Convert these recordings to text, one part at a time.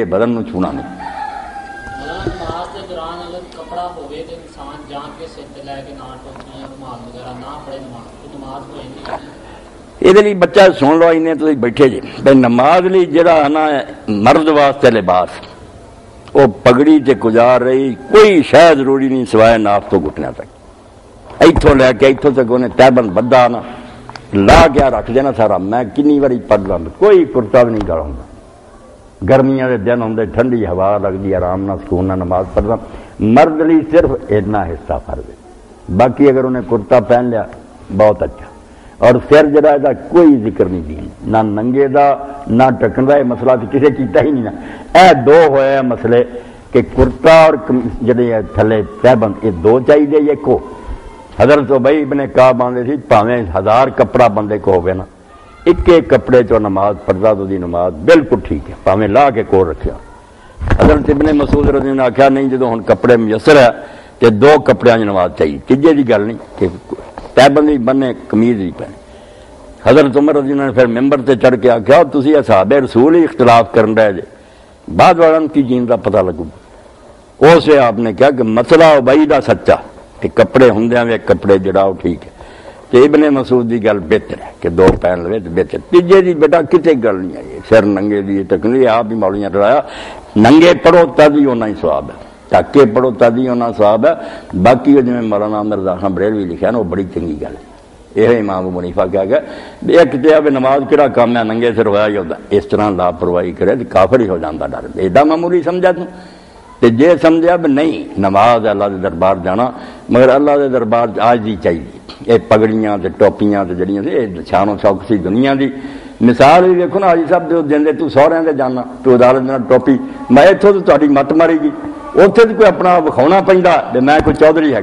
یہ بدن نو چھونا نہیں. نماز کے دوران اگر کپڑا ہوئے تو انسان جان کے سر تے لے کے نہ ٹوپیاں رومال وغیرہ نہ پڑھے نماز کو یہ لیے بچہ سن لو انہیں تھی بیٹھے جی بھائی نماز لی جڑا نا مرد واسطے لباس وہ پگڑی تے گزار رہی کوئی شاید ضروری نہیں سوائے ناف تو گھٹنے تک اتوں لے کے اتوں تک انہیں تیبند بدھا نا لا کے رکھ دینا سارا. میں کنی باری پڑھ لا کوئی کرتا بھی نہیں گالا ہوں گرمیاں دے دن ہوں ٹھنڈی ہوا لگتی آرام نہ سکون نہ نماز پڑھنا. مرد لی صرف اتنا حصہ فرض ہے باقی اگر انہیں کرتا پہن لیا بہت اچھا. اور سر جڑا دا کوئی ذکر نہیں دین نہ ننگے دا نہ ٹکن دا. یہ مسئلہ تو کسے کیتا ہی نہیں نا. اے دو ہوئے مسئلے کہ کرتا اور جڑے تھلے تہبند یہ دو چاہیے یہ کو. حضرت بھائی ابن کعب باندھے سی پاویں 1000 کپڑا بندے کو ہوگا نا ایک ایک کپڑے چو نماز پڑھتا تو دی نماز بالکل ٹھیک ہے پاویں لا کے کول رکھیا. حضرت ابن مسعود رضی اللہ عنہ نے آخیا نہیں جدو ہن کپڑے میسر ہے کہ 2 کپڑے نماز چاہیے تیجے دی گل نہیں کہ تہبند بھی بننے قمیض بھی پہنے. حضرت عمر رضی اللہ عنہ نے پھر ممبر تے چڑھ کے آخیا تسی اصحاب رسول ہی اختلاف کرن رہے جے بعد والوں کی جین کا پتہ لگو. اسے آپ نے کہا کہ مسئلہ ابئی دا سچا کہ کپڑے ہوندیاں وے کپڑے جڑاؤ ٹھیک ہے تے ابن مسعود دی گل بہتر ہے کہ 2 پہن لوے تے بہتر. تیجے دی بیٹا کتے گل نہیں آئی سر ننگے دی تکنی آپ بھی مولیاں ڈرایا ننگے پڑھو تدی ہونا ہی ثواب ہے ٹاکے پڑھو تدی ہونا ثواب ہے. باقی جو مولانا مرزا خان بریلوی لکھا نا وہ بڑی چنگی گل ہے. یہ امام ابو حنیفہ کیا گیا ایک تے اب نماز کہڑا کام ہے ننگے سر ہوا ہی ہوتا اس طرح لاپرواہی کرے تو کافر ہی ہو جاتا ڈر ایڈا معمولی سمجھا تو جے سمجھا بھی نہیں نماز اللہ دے دربار جانا مگر اللہ دے دربار آج دی چاہیے. یہ پگڑیاں تے ٹوپیاں تے جڑیاں سی یہ شان و شوق سی دنیا دی. مثال بھی دیکھو نا حاجی صاحب دے تو سہرے تے جانا تو عدالت دینا ٹوپی میں اتوں تو تاری مت ماری گی اتنے تو کوئی اپنا وکھاؤنا پہنتا میں کوئی چودھری ہے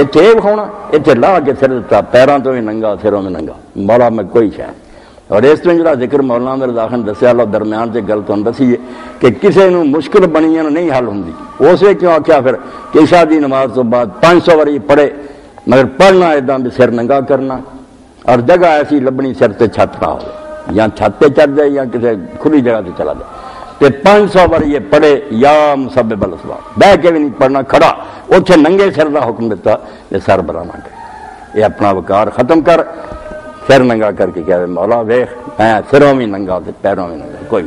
اتنے یہ وکھاؤنا اتنے لا کے سر دیتا پیروں تو بھی ننگا سروں میں ننگا مولا میں کوئی شاید. اور اس طرح جڑا ذکر مولانا مرزا خان دسیا اللہ درمیان سے گل تو دسی ہے کہ کسی نو مشکل بنیاں نہیں حل ہوندی اسے کیوں آخیا پھر کہ عشاء دی نماز تو بعد 500 واری پڑھے مگر پڑھنا ادا بھی سر ننگا کرنا اور جگہ ایسی لبنی سر تے چھت نہ ہو یا چھت پہ چڑھ جائے یا کسی کھلی جگہ سے چلا جائے تے 500 بار یہ پڑھے یا مسبب الاسباب بہ کے بھی نہیں پڑھنا کھڑا اتنے ننگے سر کا حکم دیتا یہ سر بڑا نہ کرے. یہ اپنا وقار ختم کر سر ننگا کر کے کہہ مولا ویخ میں سروں بھی ننگا تے پیروں بھی ننگا کوئی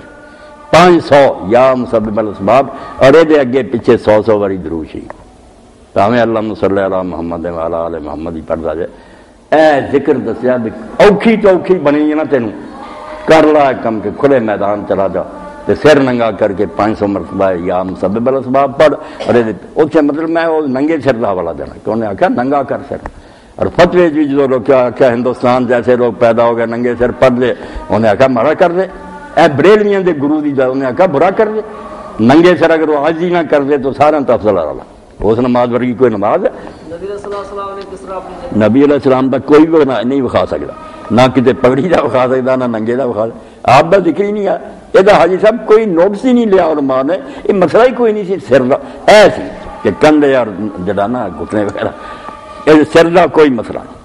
500 یا مسبب الاسباب اور یہ اگے پیچھے 100 باری دروشی تاویں اللہم صلی علی محمد وعلی آل محمد ہی پڑھتا جائے. اے ذکر دسیا بھی اوکھی تو اوکھی بنی ہے نا تینوں کر لا کم کے کھلے میدان چلا جا تے سر ننگا کر کے 500 مرتبہ یا مسبب الاسباب پڑھ. اور اتنے مطلب میں وہ ننگے سر کا حوالہ دینا کہ انہیں آخیا ننگا کر سر. اور فتوی بھی جو لوگ کیا آخیا ہندوستان جیسے لوگ پیدا ہو گئے ننگے سر پڑھ دے انہیں آخیا مارا کر دے. اے بریلویاں دے گرو دی جا انہیں آخیا برا کر دے. ننگے سر اگر وہ عاجزی نہ کر دے تو سارا تو افضل والا اس نماز ورگی کوئی نماز ہے. نبی علیہ السلام کا کوئی بھی نہیں وکھا سکتا نہ کتے پگڑی کا وکھا سکتا نہ ننگے کا وکھا سکتا. آپ کا ذکر ہی نہیں ہے یہ حاجی صاحب کوئی نوٹس ہی نہیں لیا علماء نے. یہ مسئلہ ہی کوئی نہیں سی سر کا ایسی کہ کندھے اور جڑا نا گھٹنے وغیرہ یہ سر کا کوئی مسئلہ نہیں.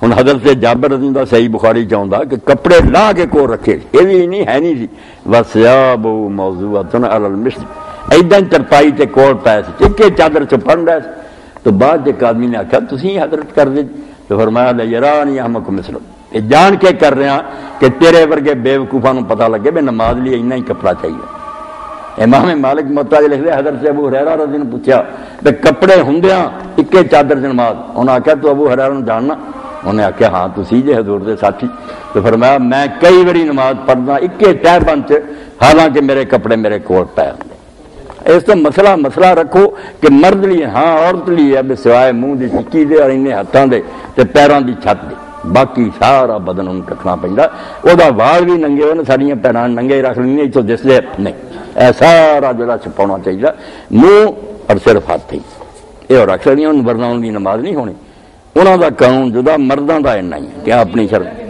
ہوں حضرت جابر رضی اللہ صحیح بخاری چاہتا کہ کپڑے لا کے کول رکھے یہ بھی نہیں ہے نہیں سی وَثِيَابُ مَوْضُوعَةٌ عَلَى الْمِشْرِ ایداں چرپائی تے کول پائے سے چکے چادر چ پڑھ رہے تو بعد ایک آدمی نے آخیا تسی حضرت کر دے تو فرمایا یرانی احمقُ مثلک یہ جان کے کر رہے ہیں کہ تیرے ورگے بے وقوفاں نوں پتہ لگے بے نماز لیے اتنا ہی کپڑا چاہیے. امام مالک موطا لکھ دے حضرت سے ابو ہریرہ رضی نے پوچھا کہ کپڑے ہوندیاں اکے چادر سے نماز انہاں آخیا تو ابو ہریرہ نوں جاننا انہیں آخیا ہاں تسی جے حضور دے ساتھی. تو فرمایا میں کئی باری نماز پڑھنا اکے تہبند چ حالانکہ میرے کپڑے میرے کول پے ہوندے. اس تو مسئلہ رکھو کہ مرد لیے ہاں عورت لیے اب سوائے منہ دی چکی دے اور انہیں ہاتھوں دے تے پیروں دی چھت دے باقی سارا بدن ان رکھنا پہنتا. وہ وال بھی ننگے ہونے ساریاں پیران ننگے رکھ لینی تو دس دے نہیں اے سارا جڑا چھپانا چاہیے منہ اور صرف ہاتھ ہی یہ رکھ لینی ورنہ ان کی نماز نہیں ہونی. انہوں دا قانون جدا مردوں دا اینا ہی کہ اپنی شرط